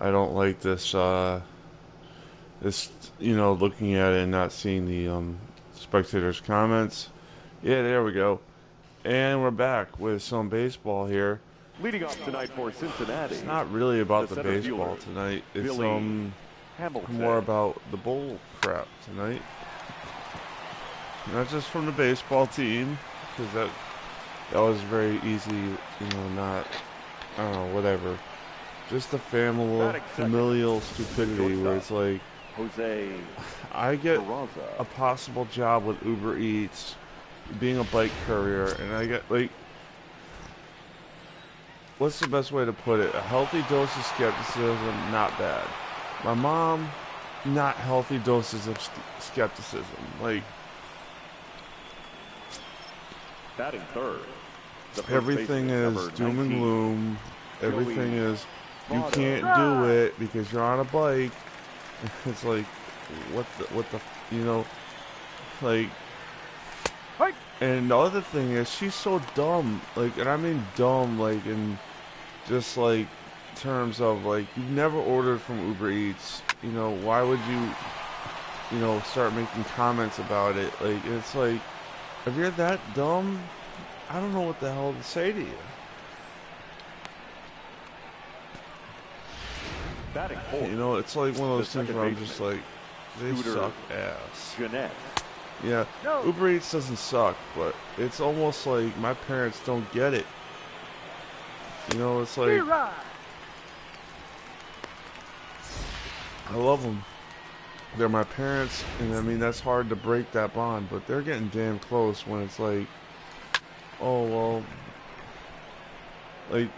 I don't like this, this, looking at it and not seeing the, spectators' comments. Yeah, there we go. And we're back with some baseball here. Leading off tonight for Cincinnati. It's not really about the center baseball fielder, tonight. It's, Hamilton. more about the bull crap tonight. Not just from the baseball team, because that was very easy, not, I don't know, whatever. Just the familial stupidity where it's like, Jose I get Peraza. a possible job with Uber Eats, being a bike courier, and I get, like, what's the best way to put it? A healthy dose of skepticism, not bad. My mom, not healthy doses of skepticism. Like, Batting third. everything is doom and gloom. Everything is, you can't do it because you're on a bike. It's like, what the, like. And the other thing is, she's so dumb. Like, and I mean dumb, like in just like terms of like, you've never ordered from Uber Eats. Why would you, start making comments about it? Like, it's like, if you're that dumb, I don't know what the hell to say to you. Batting fourth. It's like one of those things where I'm just like, they suck ass. Jeanette. Yeah, Uber Eats doesn't suck, but it's almost like my parents don't get it. It's like, I love them. They're my parents, and I mean, that's hard to break that bond, but they're getting damn close when it's like, oh, well, like,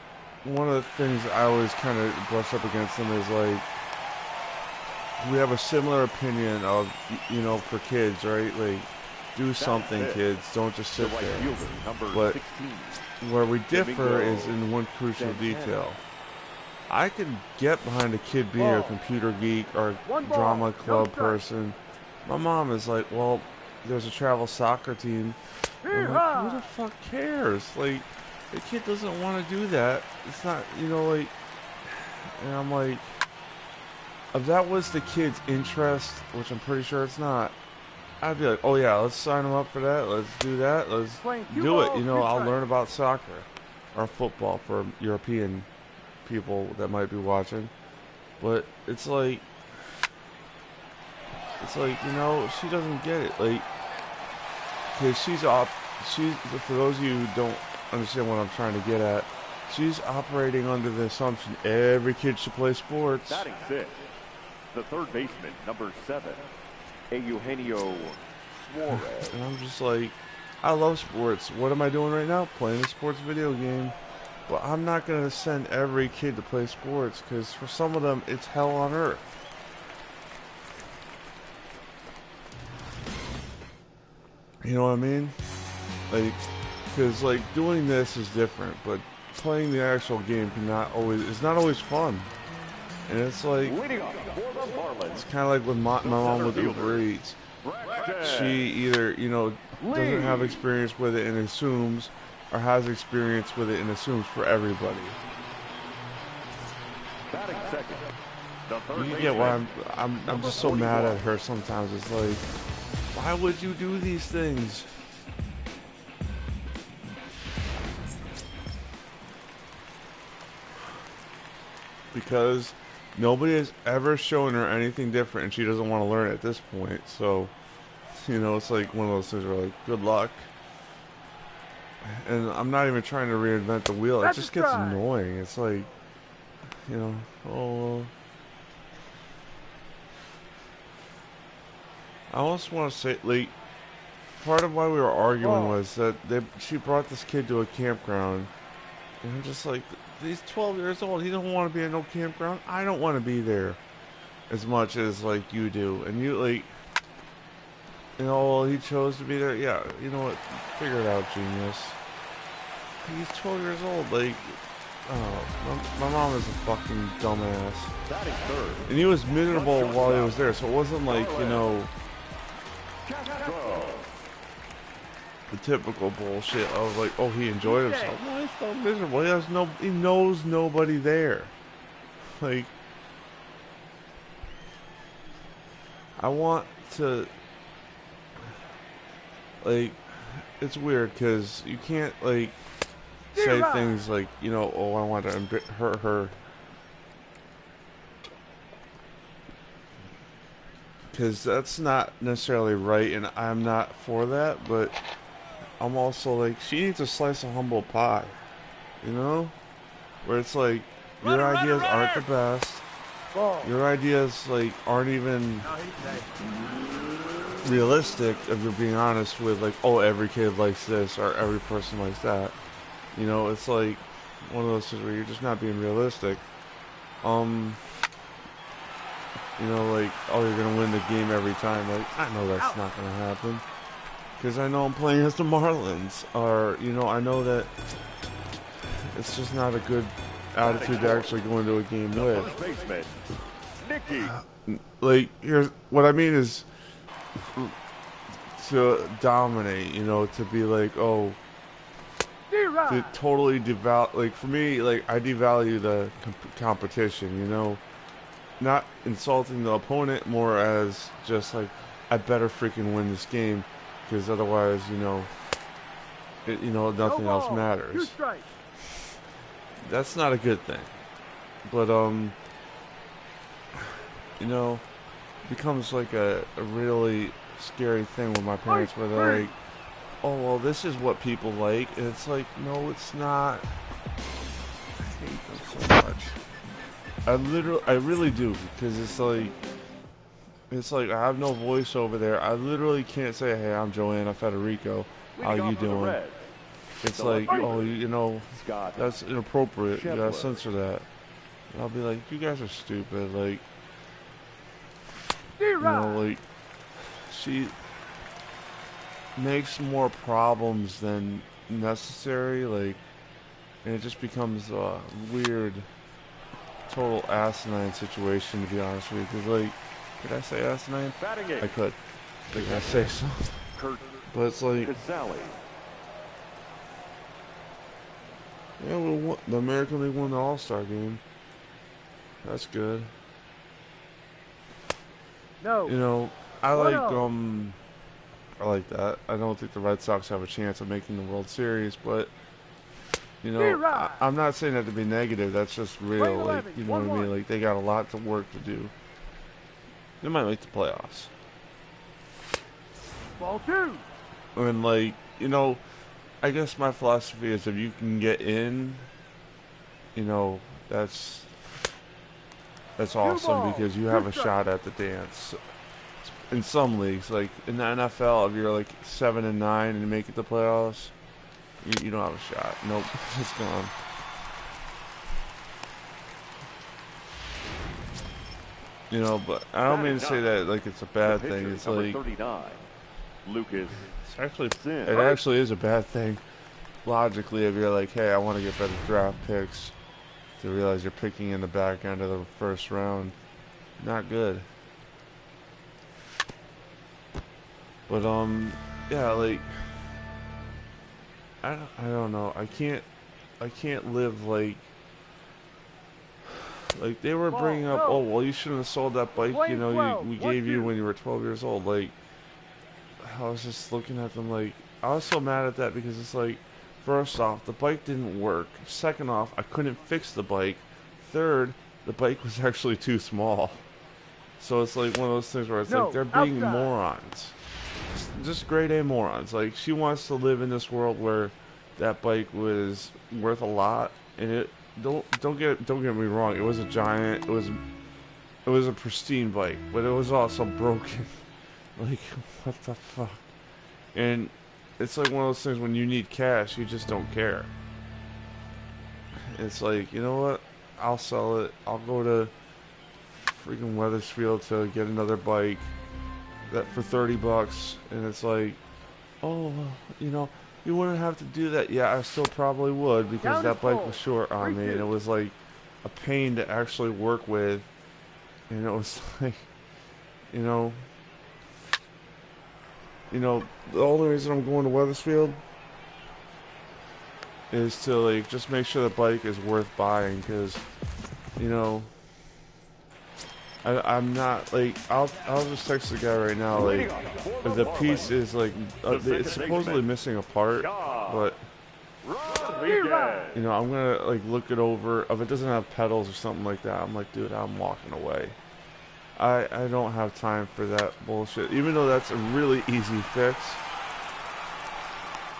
one of the things I always kind of brush up against them is like, we have a similar opinion of, for kids, right? Like, do something, kids. Don't just sit there. But where we differ is in one crucial detail. I can get behind a kid being a computer geek or drama club person. My mom is like, well, there's a travel soccer team. I'm like, who the fuck cares? Like, the kid doesn't want to do that. It's not, like, and I'm like, if that was the kid's interest, which I'm pretty sure it's not, I'd be like, oh yeah, let's sign them up for that. Let's do that. Let's do it. I'll learn about soccer or football for European people that might be watching. But it's like, she doesn't get it. Like, because for those of you who don't understand what I'm trying to get at, she's operating under the assumption every kid should play sports. Batting fifth. The third baseman, number 7, Eugenio Suarez. And I'm just like, I love sports. What am I doing right now? Playing a sports video game. But I'm not going to send every kid to play sports, because for some of them, it's hell on earth. You know what I mean? Like, because, like, doing this is different, but playing the actual game is not always fun. And it's like, it's kind of like with my mom with Uber Eats. She either, doesn't have experience with it and assumes, or has experience with it and assumes for everybody. You get why I'm just so mad at her sometimes. It's like, why would you do these things? Because nobody has ever shown her anything different, and she doesn't want to learn at this point. So, it's like one of those things where, like, good luck. And I'm not even trying to reinvent the wheel. It just gets annoying. It's like, I almost want to say, like, part of why we were arguing was that she brought this kid to a campground, and I'm just like, he's 12 years old. He don't want to be in no campground. I don't want to be there as much as, like, you do. And you, like, well, he chose to be there. Yeah, you know what? Figure it out, genius. He's 12 years old. Like, my mom is a fucking dumbass. And he was miserable while he was there, so it wasn't like, the typical bullshit of like, oh, he enjoyed himself. No, he's still miserable. He knows nobody there. Like, I want to, like, it's weird because you can't, like, say things like, you know, oh, I want to hurt her. Because that's not necessarily right, and I'm not for that, but I'm also like, she needs a slice of humble pie, you know? Where it's like, your ideas aren't the best. Your ideas, like, aren't even realistic if you're being honest with, like, oh, every kid likes this, or every person likes that. You know, it's like one of those things where you're just not being realistic. You know, like, oh, you're going to win the game every time. Like, I know that's not going to happen. Because I know I'm playing as the Marlins. Or, you know, I know that it's just not a good attitude to actually go into a game with. Like, here's what I mean is to dominate, you know, to be like, oh, to totally devalue, like, for me, like, I devalue the competition, you know? Not insulting the opponent, more as just like, I better freaking win this game, because otherwise, you know, nothing else matters. That's not a good thing. But you know, it becomes like a really scary thing with my parents, where they're like, oh, well, this is what people like, and it's like, no, it's not. I hate them so much. I really do, because it's like I have no voice over there. I literally can't say, hey, I'm Joanna Federico, how you doing? It's like, oh, you know, that's inappropriate, you gotta censor that. And I'll be like, you guys are stupid, like, you know, like, she makes more problems than necessary, like, and it just becomes a weird, total asinine situation, to be honest with you. Because, like, could I say asinine? I could. Like, I say so. But it's like, yeah, well, the American League won the All-Star game. That's good. No. You know, I like that. I don't think the Red Sox have a chance of making the World Series, but, you know, I'm not saying that to be negative. That's just real. Like, you know what I mean? Like, they got a lot of work to do. They might make the playoffs. Ball 2. And, like, you know, I guess my philosophy is if you can get in, you know, that's awesome, because you have a shot at the dance. In some leagues, like in the NFL, if you're like 7-9 and you make it to playoffs, you don't have a shot. Nope, it's gone. You know, but I don't mean to say that like it's a bad thing. It's like, Lucas. It actually is a bad thing. Logically, if you're like, hey, I want to get better draft picks, to realize you're picking in the back end of the first round, not good. But yeah, like, I don't know. I can't live like they were bringing up, oh, well, you shouldn't have sold that bike, you know, we gave you when you were 12 years old. Like, I was just looking at them like, I was so mad at that, because it's like, first off, the bike didn't work. Second off, I couldn't fix the bike. Third, the bike was actually too small. So it's like one of those things where it's like, they're being morons. Just grade A morons. Like, she wants to live in this world where that bike was worth a lot, and it don't get me wrong, it was a giant, it was a pristine bike, but it was also broken. Like, what the fuck? And it's like one of those things, when you need cash, you just don't care. It's like, you know what? I'll sell it. I'll go to freaking Weathersfield to get another bike that for $30, and it's like, oh, well, you know, you wouldn't have to do that. Yeah, I still probably would, because that bike was short on me, and it was like a pain to actually work with, and it was like, you know, the only reason I'm going to Weathersfield is to, like, just make sure the bike is worth buying, because, you know, I'm not like I'll just text the guy right now. Like the piece is like it's supposedly missing a part, but you know I'm gonna like look it over. If it doesn't have pedals or something like that, I'm like, dude, I'm walking away. I don't have time for that bullshit. Even though that's a really easy fix.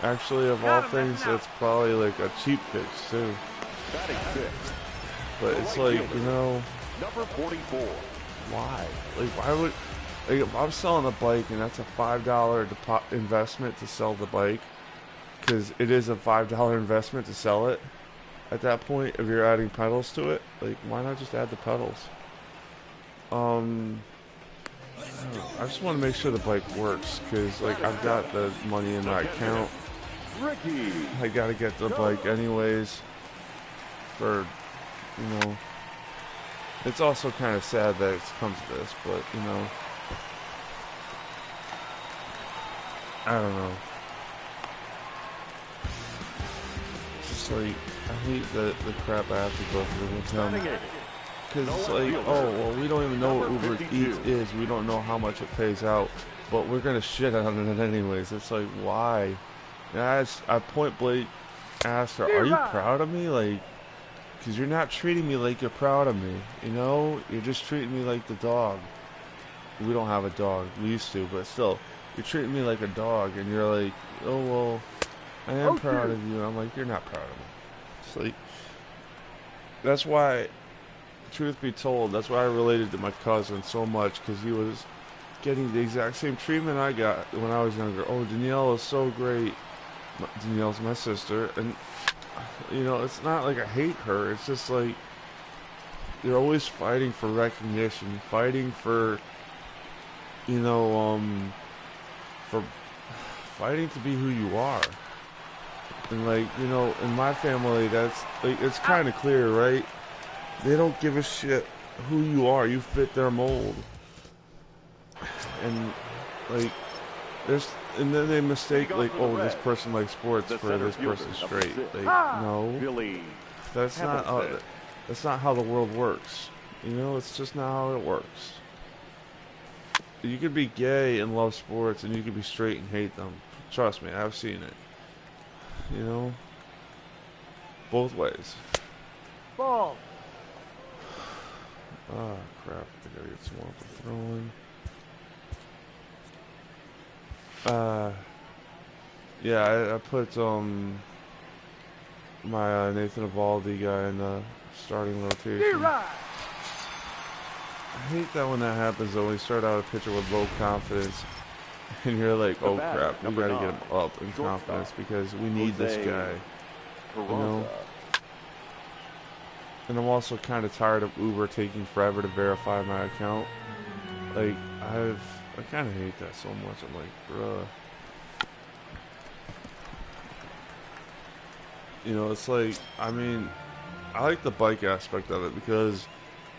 Actually, of all things, that's probably like a cheap fix too. But it's like, you know, Number 44. why? Like, why would, like, if I'm selling a bike and that's a $5 investment to sell the bike, because it is a $5 investment to sell it, at that point, if you're adding pedals to it, like, why not just add the pedals? I just want to make sure the bike works, because, like, I've got the money in my account. I gotta get the bike anyways, for, you know, it's also kind of sad that it's come to this, but, you know, I don't know. It's just like, I hate the crap I have to go through with him. Because it's like, oh, well, we don't even know what Uber Eats is. We don't know how much it pays out. But we're going to shit on it anyways. It's like, why? And I point blank asked her, are you proud of me? Like, because you're not treating me like you're proud of me. You know? You're just treating me like the dog. We don't have a dog. We used to, but still. You're treating me like a dog. And you're like, oh, well, I am proud of you. And I'm like, you're not proud of me. It's like, that's why, truth be told, that's why I related to my cousin so much. Because he was getting the exact same treatment I got when I was younger. Oh, Danielle is so great. Danielle's my sister. And you know, it's not like I hate her. It's just like you're always fighting for recognition, fighting for, you know, for fighting to be who you are. And like, you know, in my family, that's like it's kind of clear, right? They don't give a shit who you are. You fit their mold. And like, and then they mistake like, oh, this person likes sports for this person straight. Like, no, that's not how the world works. You know, it's just not how it works. You could be gay and love sports, and you could be straight and hate them. Trust me, I've seen it. You know, both ways. Ball. Ah, crap! I gotta get some more for throwing. Yeah, I put my Nathan Evaldi guy in the starting rotation. I hate that when that happens though, when you start out a pitcher with low confidence and you're like, oh crap, we gotta get him up in confidence because we need this guy. You know? And I'm also kind of tired of Uber taking forever to verify my account. Like, I kind of hate that so much. I'm like, bruh. You know, it's like, I mean, I like the bike aspect of it because,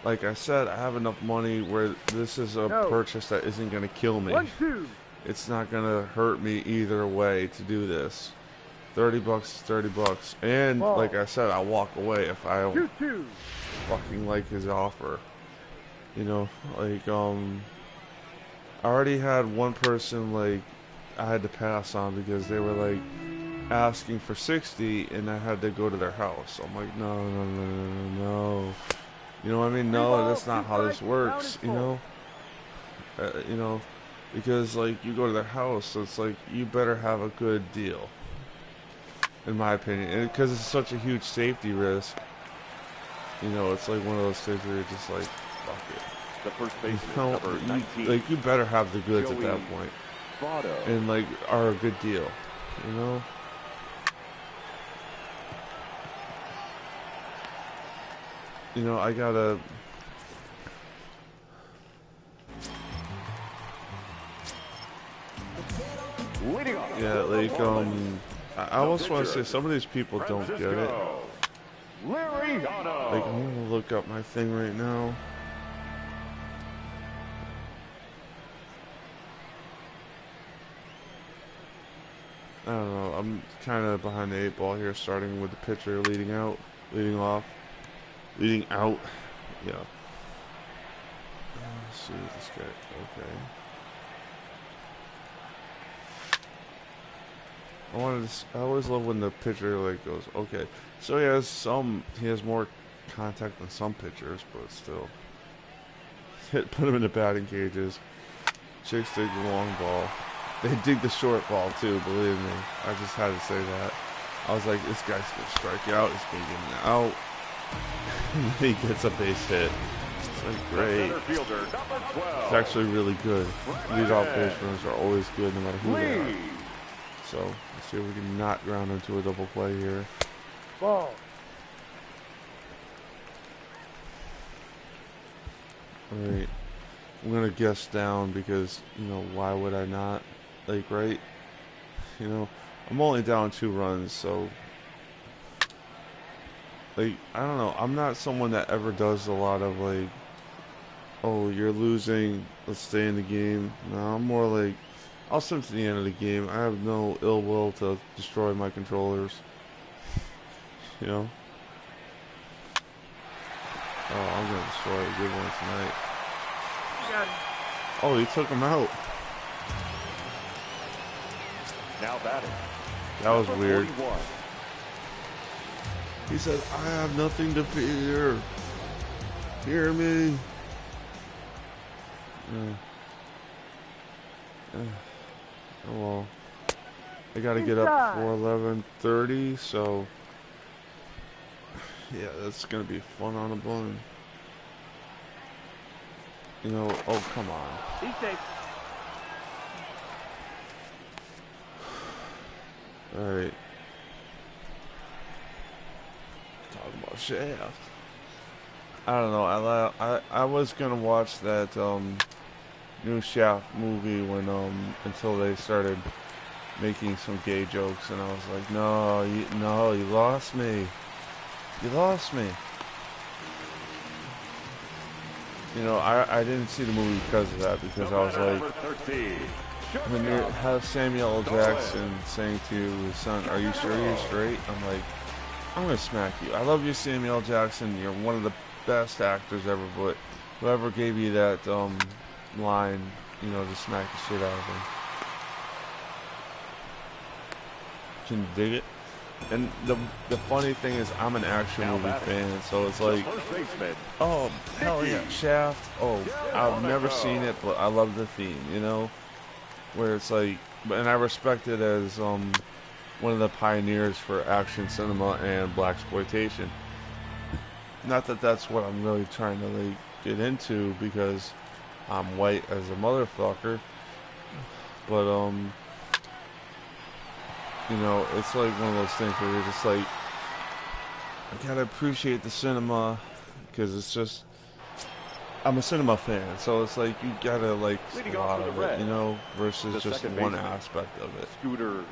like I said, I have enough money where this is a purchase that isn't going to kill me. It's not going to hurt me either way to do this. 30 bucks is 30 bucks. And, like I said, I'll walk away if I don't fucking like his offer. You know, like, I already had one person, like, I had to pass on because they were, like, asking for 60 and I had to go to their house. I'm like, no. You know what I mean? No, that's not how this works, you know? You know, because, like, you go to their house, so it's like, you better have a good deal, in my opinion. And because it's such a huge safety risk, you know, it's like one of those things where you're just like, fuck it. The first baseman, number 19. Like, you better have the goods at that point. And, like, are a good deal, you know? You know, I gotta... Yeah, like, I almost want to say some of these people don't get it. Like, I'm gonna look up my thing right now. I don't know, I'm kind of behind the 8 ball here, starting with the pitcher leading out, leading out, yeah. Let's see what this guy. Okay. I always love when the pitcher like goes, okay. So he has more contact than some pitchers, but still. Put him in the batting cages. Chicks dig the long ball. They dig the short ball too, believe me. I just had to say that. I was like, this guy's gonna strike out, he's gonna get an out. He gets a base hit. It's like great. It's actually really good. Leadoff base runners are always good no matter who they are. So let's see if we can not ground into a double play here. Ball. Alright. I'm gonna guess down because, you know, why would I not? Like, right? You know, I'm only down 2 runs, so like, I don't know. I'm not someone that ever does a lot of like, oh, you're losing, let's stay in the game. No, I'm more like, I'll swim to the end of the game. I have no ill will to destroy my controllers. You know? Oh, I'm gonna destroy a good one tonight. Got him. Oh, he took him out. Now batting. That was Number weird. 41. He said, I have nothing to fear. Hear me. Oh well. I gotta get up for 11:30, so yeah, that's gonna be fun on a bun. You know, oh come on. He's safe. Alright. Talking about Shaft. I don't know, I was gonna watch that new Shaft movie when until they started making some gay jokes, and I was like, no, you lost me. You lost me. You know, I didn't see the movie because of that, because I was like, when you have Samuel L. Jackson saying to his son, are you sure you're straight? I'm like, I'm gonna smack you. I love you, Samuel L. Jackson. You're one of the best actors ever, but whoever gave you that line, you know, to smack the shit out of him. Can you dig it? And the funny thing is, I'm an action movie fan, so it's like, oh, hell yeah, Shaft. Oh, I've never seen it, but I love the theme, you know? Where it's like, and I respect it as one of the pioneers for action cinema and blaxploitation. Not that that's what I'm really trying to like get into, because I'm white as a motherfucker, but you know, it's like one of those things where you're just like, I gotta appreciate the cinema, because it's just, I'm a cinema fan, so it's like you gotta like a lot of it, you know, versus just one aspect of it. Scooter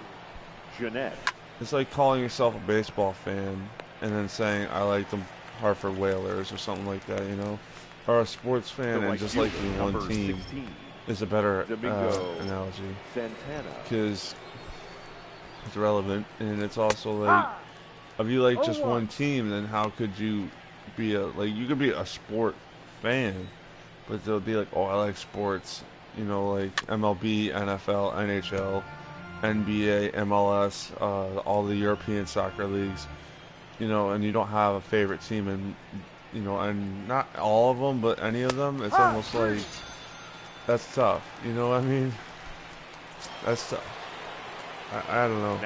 Jeanette. It's like calling yourself a baseball fan and then saying I like the Hartford Whalers or something like that, you know, or a sports fan and just liking one team 16, is a better analogy, because it's relevant, and it's also like, if you like just one team, then how could you be you could be a sport fan, but they'll be like, oh, I like sports, you know, like MLB, NFL, NHL, NBA, MLS, all the European soccer leagues, you know, and you don't have a favorite team, and you know, and not all of them, but any of them, it's almost like, that's tough, you know what I mean? That's tough. I don't know.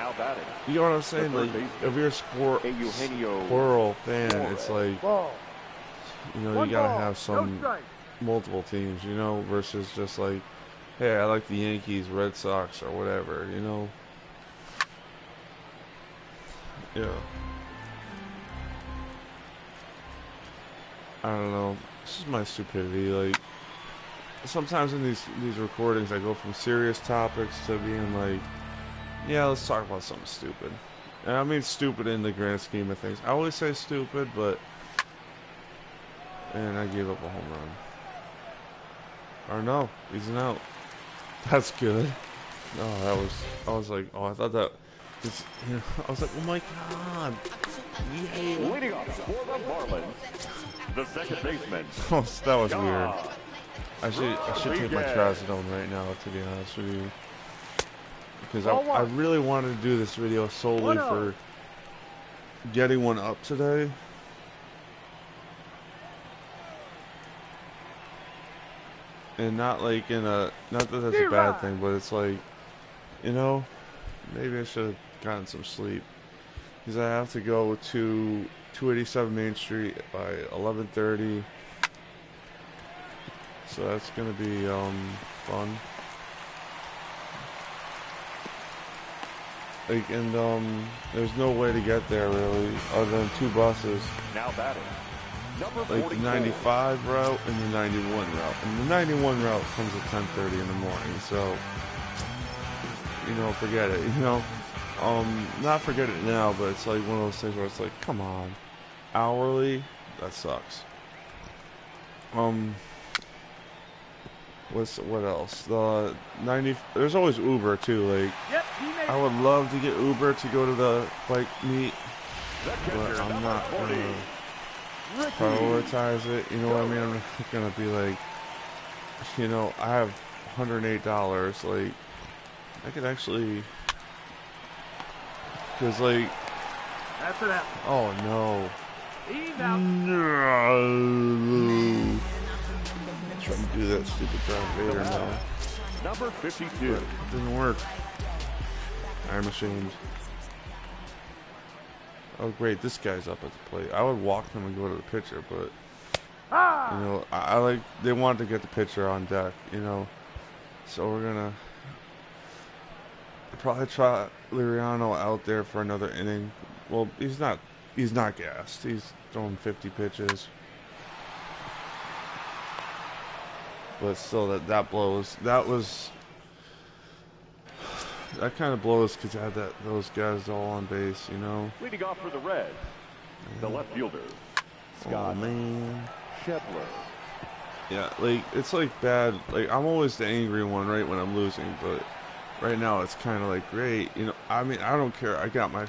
You know what I'm saying? Like, if you're a squirrel fan, it's like, you know, you gotta have some multiple teams, you know, versus just like, hey, I like the Yankees, Red Sox, or whatever, you know? Yeah. I don't know. This is my stupidity. Like, sometimes in these recordings, I go from serious topics to being like, yeah, let's talk about something stupid. And I mean stupid in the grand scheme of things. I always say stupid, but... And I gave up a home run. Or no, he's an out. That's good. No, I was like, oh, I thought that... You know, I was like, oh my god. Yeah. Leading off for the Marlins, the second baseman. Oh, that was weird. I should take my trazodone right now, to be honest with you, because I really wanted to do this video solely for getting one up today. And not like in a, not that that's a bad thing, but it's like, you know, maybe I should have gotten some sleep. Because I have to go to 287 Main Street by 11:30. So that's going to be fun. Like, and there's no way to get there really, other than 2 buses. Now batting. Like the 95 route and the 91 route. And the 91 route comes at 10:30 in the morning, so, you know, forget it, you know. Not forget it now, but it's like one of those things where it's like, come on. Hourly? That sucks. What else? The 90, there's always Uber too, like, I would love to get Uber to go to the bike meet, but I'm not gonna prioritize it, you know what I mean? I'm not gonna be like, you know, I have $108, like, I could actually, because like, That's it. oh no. He's out. No. Trying to do that stupid Darth Vader now. Number 52. But it didn't work. I'm ashamed. Oh great, this guy's up at the plate. I would walk him and go to the pitcher, but you know, I like, they wanted to get the pitcher on deck, you know. So we're gonna probably try Liriano out there for another inning. Well, he's not gassed. He's throwing 50 pitches. But still, that blows. That kind of blows because I had those guys all on base, you know. Leading off for the Reds, the left fielder, Scott Oh man. Shedler. Yeah, like, it's like bad. Like, I'm always the angry one, right, when I'm losing, but right now it's kind of like, great, you know. I mean, I don't care. I got my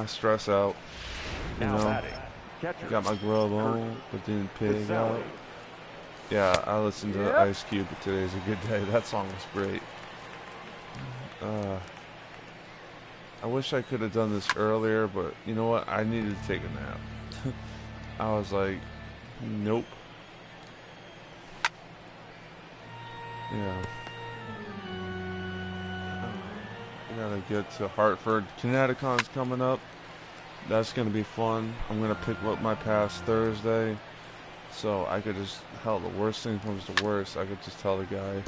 stress out, you Now know. batting, catcher, Got my grub on, but didn't pig out. Yeah, I listened to Ice Cube, but Today's a Good Day. That song was great. I wish I could have done this earlier, but you know what? I needed to take a nap. I was like, nope. Yeah. I gotta get to Hartford. Connecticut's coming up. That's gonna be fun. I'm gonna pick up my pass Thursday. So I could just, hell, the worst thing comes to worst, I could just tell the guy,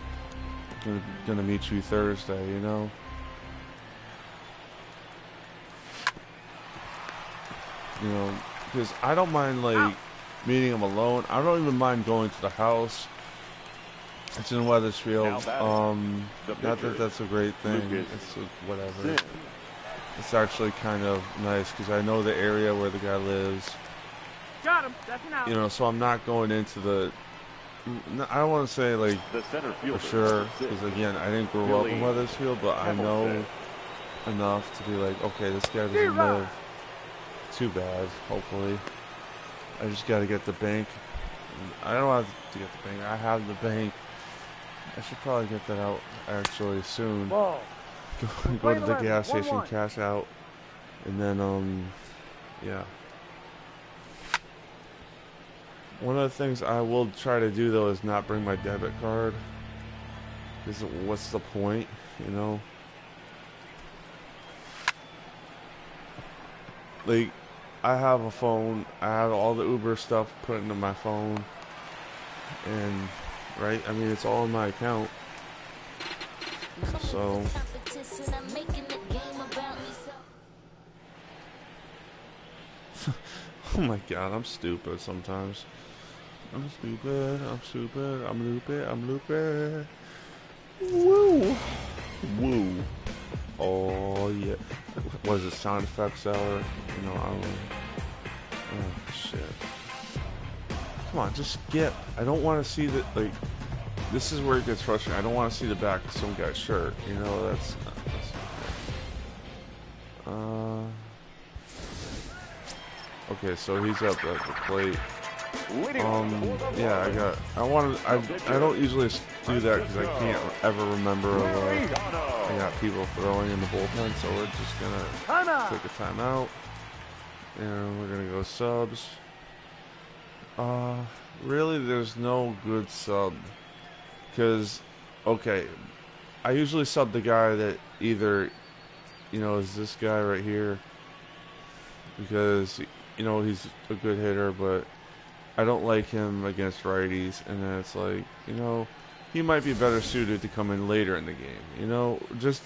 gonna meet you Thursday, you know? You know, because I don't mind, like, meeting him alone. I don't even mind going to the house. It's in Weathersfield. Not that that's a great thing. It's whatever. It's actually kind of nice because I know the area where the guy lives. Got him. That's an out. You know, so I'm not going into the, I don't want to say like the center for fielder, sure, because again, I didn't grow up in Weathersfield, but I know enough to be like, okay, this guy doesn't live too bad, hopefully. I just got to get the bank. I don't have to get the bank. I have the bank. I should probably get that out actually soon. Go to the gas station, cash out, and then, yeah. One of the things I will try to do, though, is not bring my debit card. Because what's the point, you know? Like, I have a phone. I have all the Uber stuff put into my phone. And, right? I mean, it's all in my account. So... oh my god, I'm stupid sometimes. I'm stupid, I'm stupid, I'm loopy, I'm loopy. Woo! Woo. Oh yeah. What is it, sound effects hour? You know, I don't know. Oh shit. Come on, just skip. I don't want to see the, like, this is where it gets frustrating. I don't want to see the back of some guy's shirt. You know, that's okay, so he's up at the plate. Yeah, I don't usually do that because I can't ever remember. I got people throwing in the bullpen, so we're just gonna take a timeout, and we're gonna go subs. Really, there's no good sub, because, okay, I usually sub the guy that either, is this guy right here, because, he's a good hitter, but I don't like him against righties, and then it's like, he might be better suited to come in later in the game, just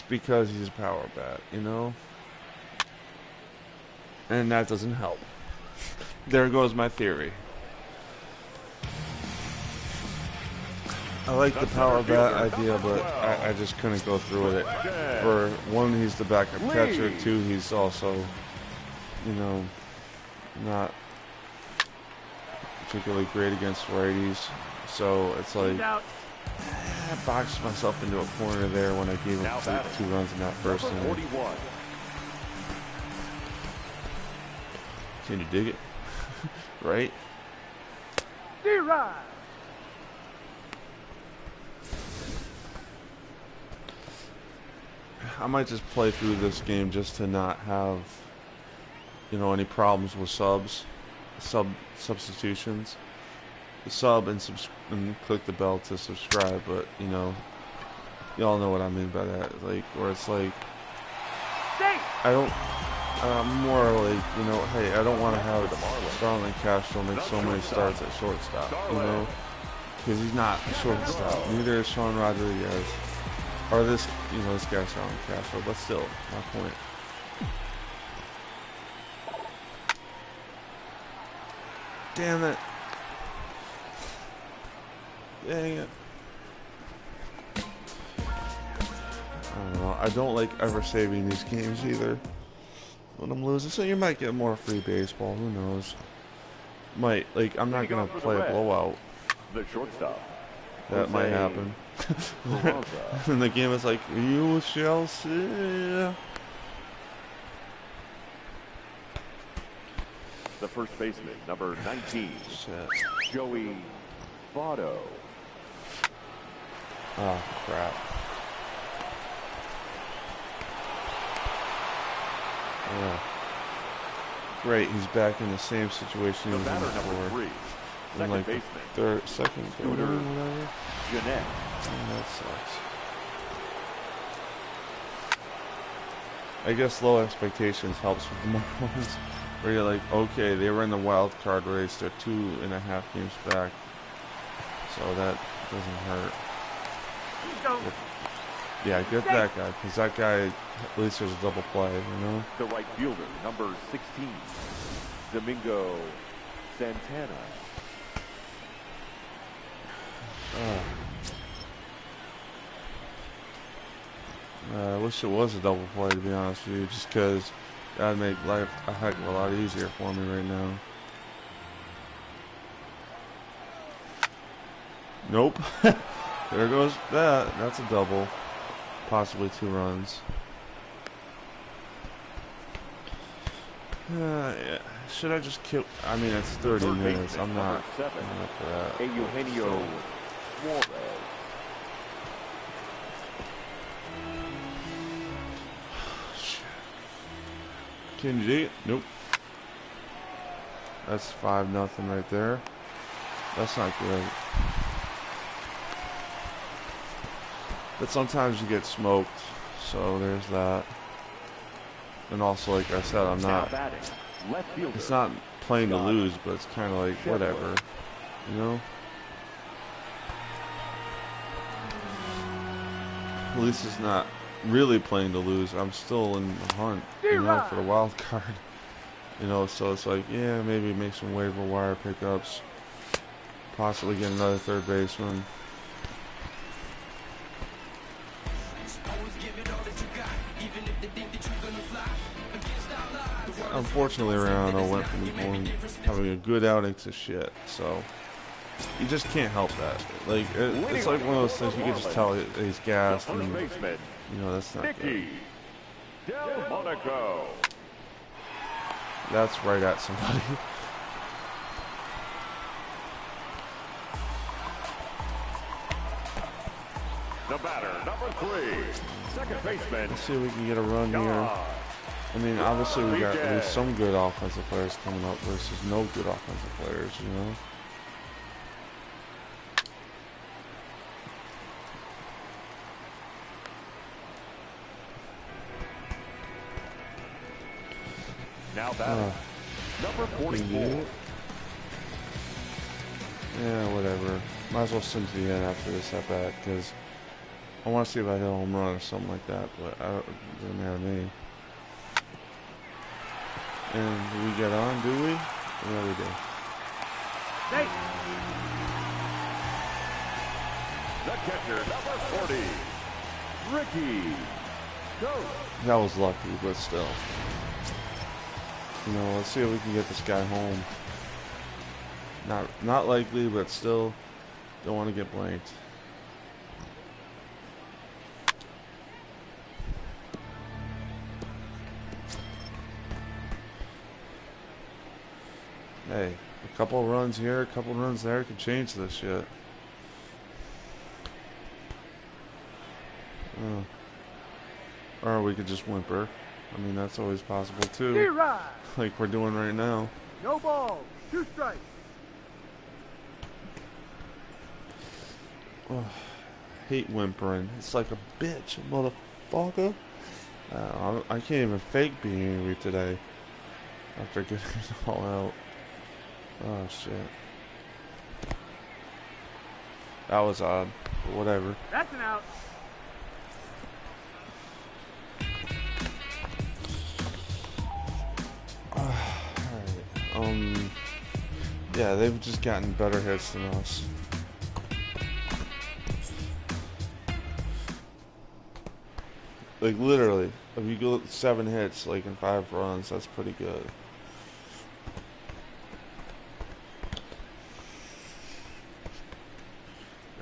because he's a power bat, and that doesn't help. There goes my theory. I like the power bat idea, but I just couldn't go through with it. For one, he's the backup catcher. Two, he's also, not particularly great against righties. So it's like, I boxed myself into a corner there when I gave him two runs in that first inning. Can you dig it? Right? D-Rod. I might just play through this game just to not have, any problems with substitutions. Sub and click the bell to subscribe, but y'all know what I mean by that. Like, where it's like, I don't. More like, hey, I don't want to have Starlin Castro make so many starts at shortstop, because he's not a shortstop. Neither is Sean Rodriguez, or this guy's Starlin Castro, but still, my point. Damn it. Dang it. I don't know. I don't like ever saving these games either when I'm losing, so you might get more free baseball. Who knows? Might. Like, I'm not gonna play a blowout. The shortstop. That might happen. And the game is like, you shall see. The first baseman, number 19, Shit. Joey Votto. Oh, crap. Yeah. Great, he's back in the same situation he was in before. In like the second, third, or whatever. Jeanette. Oh, that sucks. I guess low expectations helps with the Marlins. Where you're like, okay, they were in the wild card race, they're 2.5 games back. So that doesn't hurt. Yeah, get that guy, because that guy, at least there's a double play, The right fielder, number 16, Domingo Santana. I wish it was a double play, to be honest with you, just because that would make life a heck of a lot easier for me right now. Nope. There goes that. That's a double. Possibly 2 runs. Yeah. Should I just kill? I mean, it's 30 minutes. I'm not for that. Eugenio Suarez. Can you dig it? Nope. That's 5-0 right there. That's not good. But sometimes you get smoked, so there's that. And also, like I said, I'm not. It's not playing to lose, but it's kind of like whatever, At least it's not really playing to lose. I'm still in the hunt, for the wild card. So it's like, yeah, maybe make some waiver wire pickups, possibly get another third baseman. Unfortunately, Rano went from having a good outing to shit, so you just can't help that. Like, it's like one of those things you can just tell he's gassed, and that's not good. Monaco. That's right at somebody. The batter, number 3, second baseman. Let's see if we can get a run here. I mean, obviously there's some good offensive players coming up versus no good offensive players, you know. Now batting, number 44. Yeah, whatever. Might as well send to the end after this at bat because I want to see if I hit a home run or something like that, but it doesn't matter to me. And do we get on, do we? Yeah, we do. Hey. The catcher, number 40, Ricky. Go. That was lucky, but still. You know, let's see if we can get this guy home. Not likely, but still don't want to get blanked. Hey, a couple runs here, a couple runs there could change this shit. Or we could just whimper. I mean, that's always possible too. D-Rod. Like we're doing right now. No ball. 2 strikes. Oh, hate whimpering. It's like a bitch, motherfucker. I can't even fake being angry today. After getting it all out. Oh shit. That was odd, but whatever. That's an out. Alright. Yeah, they've just gotten better hits than us. Like literally, if you go 7 hits like in 5 runs, that's pretty good.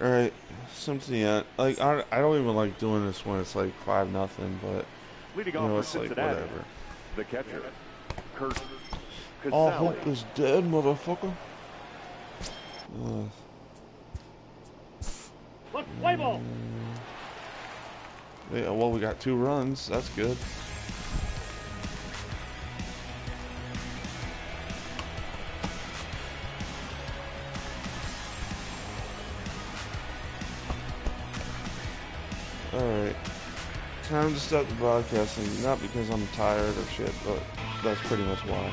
Alright, something to the end. Like I don't even like doing this when it's like 5-0, but Leading you off know, for it's like Cincinnati, whatever. the catcher, Kurt All Casale. hope is dead, motherfucker. Play ball. Yeah, well, we got 2 runs. That's good. Alright. Time to start the broadcasting. Not because I'm tired or shit, but that's pretty much why.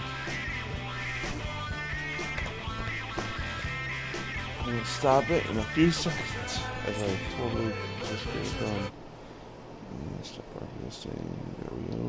I'm gonna stop it in a few seconds as I totally just get it done. Stop broadcasting. There we go.